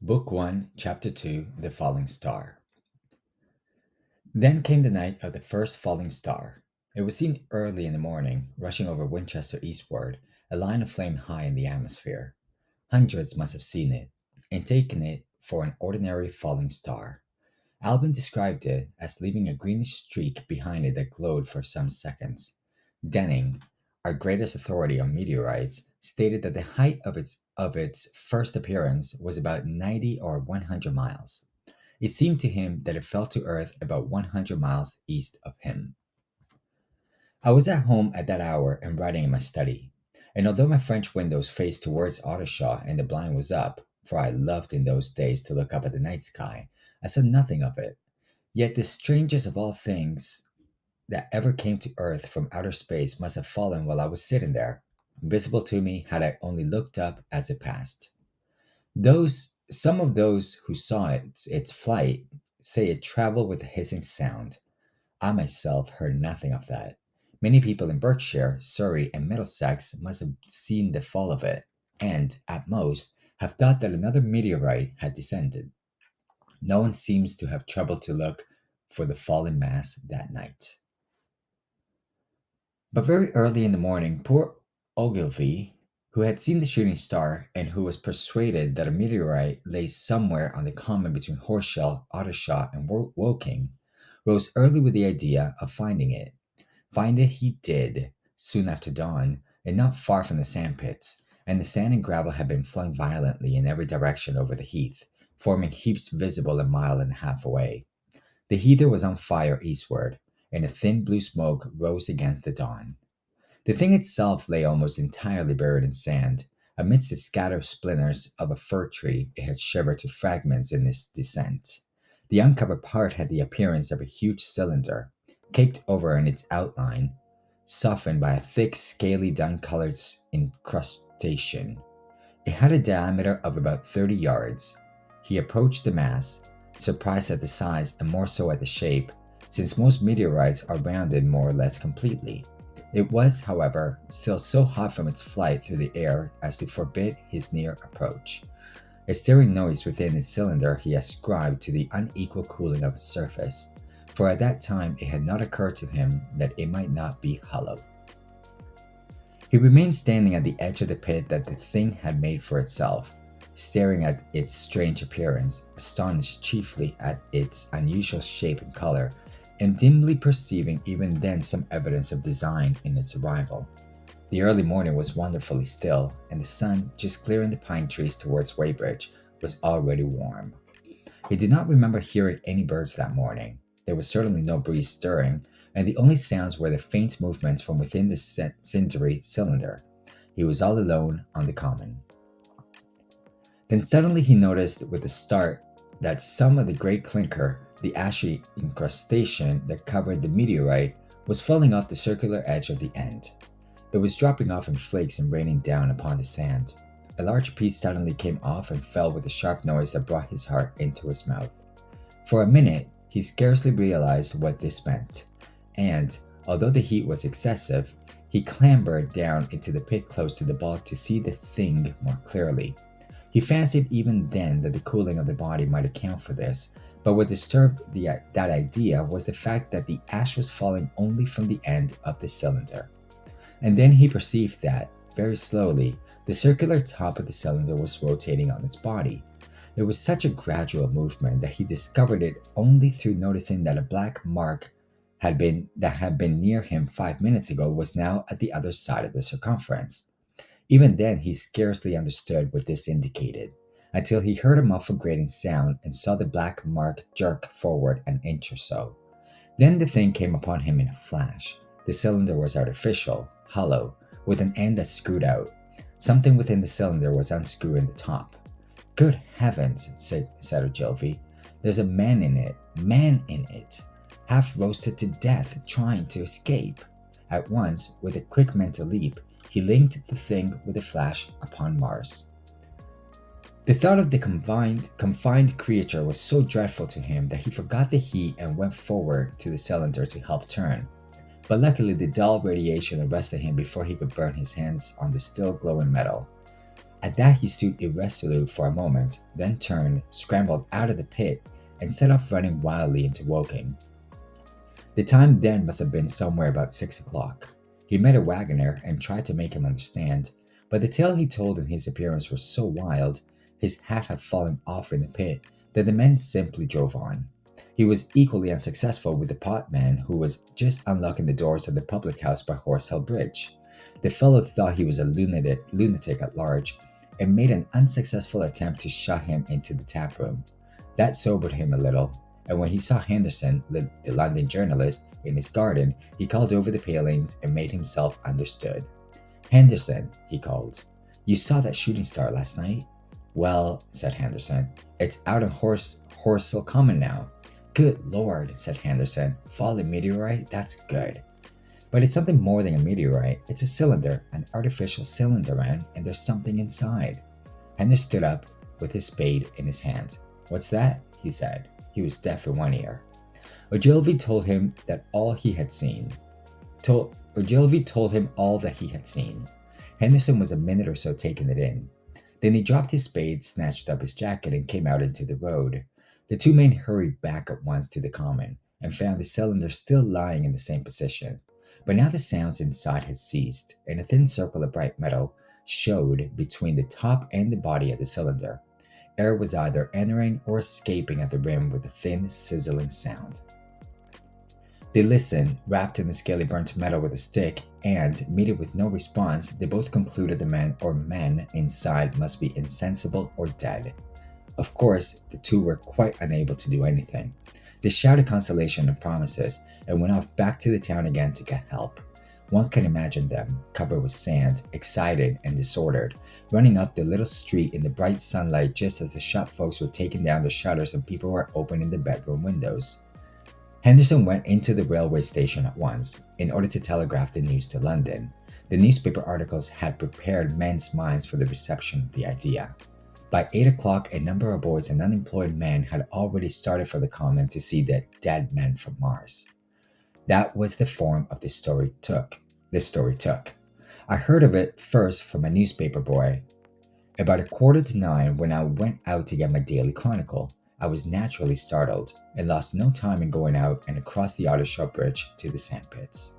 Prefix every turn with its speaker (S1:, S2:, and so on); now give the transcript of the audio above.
S1: Book 1, Chapter 2 The Falling Star. Then came the night of the first falling star. It was seen early in the morning, rushing over Winchester eastward, a line of flame high in the atmosphere. Hundreds must have seen it, and taken it for an ordinary falling star. Alvin described it as leaving a greenish streak behind it that glowed for some seconds. Denning, our greatest authority on meteorites, stated that the height of its first appearance was about 90 or 100 miles. It seemed to him that it fell to Earth about 100 miles east of him. I was at home at that hour and writing in my study, and although my French windows faced towards Ottershaw and the blind was up, for I loved in those days to look up at the night sky, I saw nothing of it. Yet the strangest of all things that ever came to Earth from outer space must have fallen while I was sitting there, visible to me had I only looked up as it passed. Some of those who saw its flight say it traveled with a hissing sound. I myself heard nothing of that. Many people in Berkshire, Surrey, and Middlesex must have seen the fall of it, and, at most, have thought that another meteorite had descended. No one seems to have troubled to look for the fallen mass that night. But very early in the morning, poor Ogilvy, who had seen the shooting star and who was persuaded that a meteorite lay somewhere on the common between Horshell, Ottershaw, and Woking, rose early with the idea of finding it. Find it he did, soon after dawn, and not far from the sandpits, and the sand and gravel had been flung violently in every direction over the heath, forming heaps visible a mile and a half away. The heather was on fire eastward, and a thin blue smoke rose against the dawn. The thing itself lay almost entirely buried in sand. Amidst the scattered splinters of a fir tree, it had shivered to fragments in its descent. The uncovered part had the appearance of a huge cylinder, caked over in its outline, softened by a thick, scaly, dun-colored incrustation. It had a diameter of about 30 yards. He approached the mass, surprised at the size and more so at the shape, since most meteorites are rounded more or less completely. It was, however, still so hot from its flight through the air as to forbid his near approach. A stirring noise within its cylinder he ascribed to the unequal cooling of its surface, for at that time it had not occurred to him that it might not be hollow. He remained standing at the edge of the pit that the thing had made for itself, staring at its strange appearance, astonished chiefly at its unusual shape and color, and dimly perceiving even then some evidence of design in its arrival. The early morning was wonderfully still, and the sun, just clearing the pine trees towards Weybridge, was already warm. He did not remember hearing any birds that morning. There was certainly no breeze stirring, and the only sounds were the faint movements from within the cindery cylinder. He was all alone on the common. Then suddenly he noticed with a start that some of the great clinker, the ashy incrustation that covered the meteorite, was falling off the circular edge of the end. It was dropping off in flakes and raining down upon the sand. A large piece suddenly came off and fell with a sharp noise that brought his heart into his mouth. For a minute, he scarcely realized what this meant, and, although the heat was excessive, he clambered down into the pit close to the bulk to see the thing more clearly. He fancied even then that the cooling of the body might account for this, but what disturbed that idea was the fact that the ash was falling only from the end of the cylinder. And then he perceived that, very slowly, the circular top of the cylinder was rotating on its body. It was such a gradual movement that he discovered it only through noticing that a black mark that had been near him 5 minutes ago was now at the other side of the circumference. Even then he scarcely understood what this indicated, until he heard a muffled grating sound and saw the black mark jerk forward an inch or so. Then the thing came upon him in a flash. The cylinder was artificial, hollow, with an end that screwed out. Something within the cylinder was unscrewing the top. "Good heavens," said Ogilvy. "There's a man in it, half roasted to death, trying to escape." At once, with a quick mental leap, he linked the thing with a flash upon Mars. The thought of the confined creature was so dreadful to him that he forgot the heat and went forward to the cylinder to help turn. But luckily the dull radiation arrested him before he could burn his hands on the still glowing metal. At that, he stood irresolute for a moment, then turned, scrambled out of the pit, and set off running wildly into Woking. The time then must have been somewhere about 6 o'clock. He met a wagoner and tried to make him understand, but the tale he told and his appearance were so wild, his hat had fallen off in the pit, that the men simply drove on. He was equally unsuccessful with the potman who was just unlocking the doors of the public house by Horsehill Bridge. The fellow thought he was a lunatic at large and made an unsuccessful attempt to shut him into the tap room. That sobered him a little, and when he saw Henderson, the London journalist, in his garden, he called over the palings and made himself understood. "Henderson," he called, "you saw that shooting star last night?" "Well," said Henderson, "it's out on Horsehill Common now." "Good Lord," said Henderson, "fallen meteorite? That's good." "But it's something more than a meteorite. It's a cylinder, an artificial cylinder, man, and there's something inside." Henderson stood up with his spade in his hand. "What's that?" he said. He was deaf in one ear. Ogilvy told him all that he had seen. Henderson was a minute or so taking it in. Then he dropped his spade, snatched up his jacket, and came out into the road. The two men hurried back at once to the common, and found the cylinder still lying in the same position. But now the sounds inside had ceased, and a thin circle of bright metal showed between the top and the body of the cylinder. Air was either entering or escaping at the rim with a thin, sizzling sound. They listened, rapped in the scaly burnt metal with a stick, and, meeting with no response, they both concluded the men inside must be insensible or dead. Of course, the two were quite unable to do anything. They shouted consolation and promises, and went off back to the town again to get help. One can imagine them, covered with sand, excited and disordered, running up the little street in the bright sunlight just as the shop folks were taking down the shutters and people were opening the bedroom windows. Henderson went into the railway station at once, in order to telegraph the news to London. The newspaper articles had prepared men's minds for the reception of the idea. By 8 o'clock, a number of boys and unemployed men had already started for the common to see the dead men from Mars. That was the form of this story took. I heard of it first from a newspaper boy. About 8:45, when I went out to get my daily chronicle, I was naturally startled, and lost no time in going out and across the Ottershaw Bridge to the sandpits.